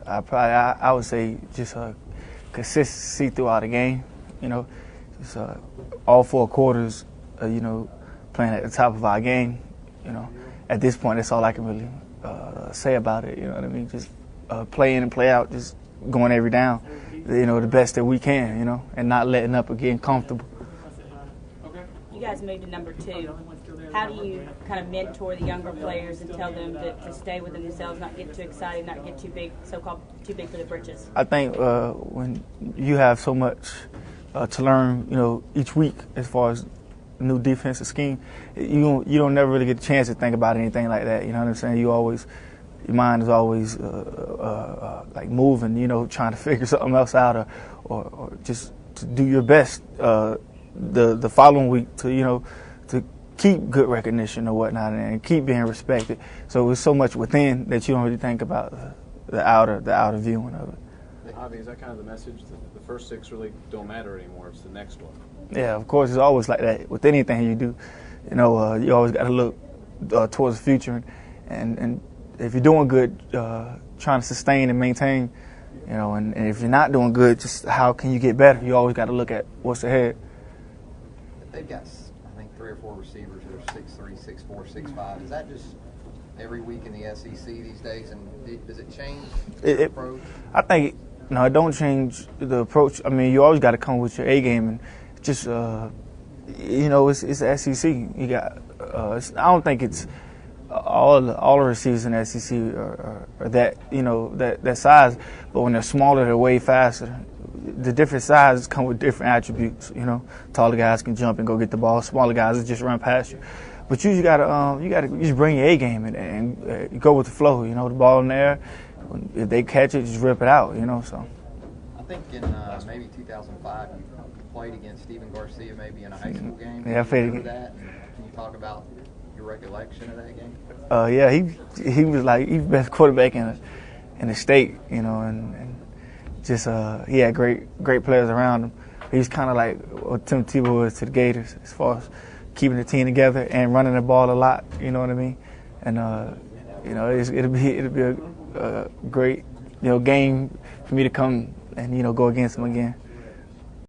I would say just consistency throughout the game. You know, just all 4 quarters. Playing at the top of our game. You know, at this point, that's all I can really say about it. You know what I mean? Just play in and play out, just going every down. The best that we can. You know, and not letting up or getting comfortable. You guys moved to number 2. How do you kind of mentor the younger players and tell them to stay within themselves, not get too excited, not get too big, so-called too big for the britches? I think when you have so much to learn, each week as far as new defensive scheme, you don't never really get a chance to think about anything like that. You know what I'm saying? Your mind is always like moving, trying to figure something else out or just to do your best the following week to keep good recognition or whatnot and keep being respected. So it's so much within that you don't really think about the outer viewing of it. Javi, is that kind of the message? The first 6 really don't matter anymore. It's the next one. Yeah, of course. It's always like that with anything you do. You always got to look towards the future, and if you're doing good, trying to sustain and maintain. And if you're not doing good, just how can you get better? You always got to look at what's ahead. They've got, I think, 3 or 4 receivers that are 6'3", 6'4", 6'5". Is that just every week in the SEC these days? And does it change the approach? I think it don't change the approach. I mean, you always got to come with your A game, and just it's the SEC. You got. I don't think it's all the receivers in the SEC are that that size, but when they're smaller, they're way faster. The different sizes come with different attributes. Taller guys can jump and go get the ball. Smaller guys just run past you. But you gotta just bring your A game and go with the flow. The ball in the air. If they catch it, just rip it out. So. I think in maybe 2005 you played against Stephen Garcia maybe in a high school game. Yeah, I played against that. Can you talk about your recollection of that game? Yeah, he was like he's the best quarterback in the state. And just he had great players around him. He's kind of like what Tim Tebow was to the Gators as far as keeping the team together and running the ball a lot. You know what I mean? And it'll be a great game for me to come and go against him again.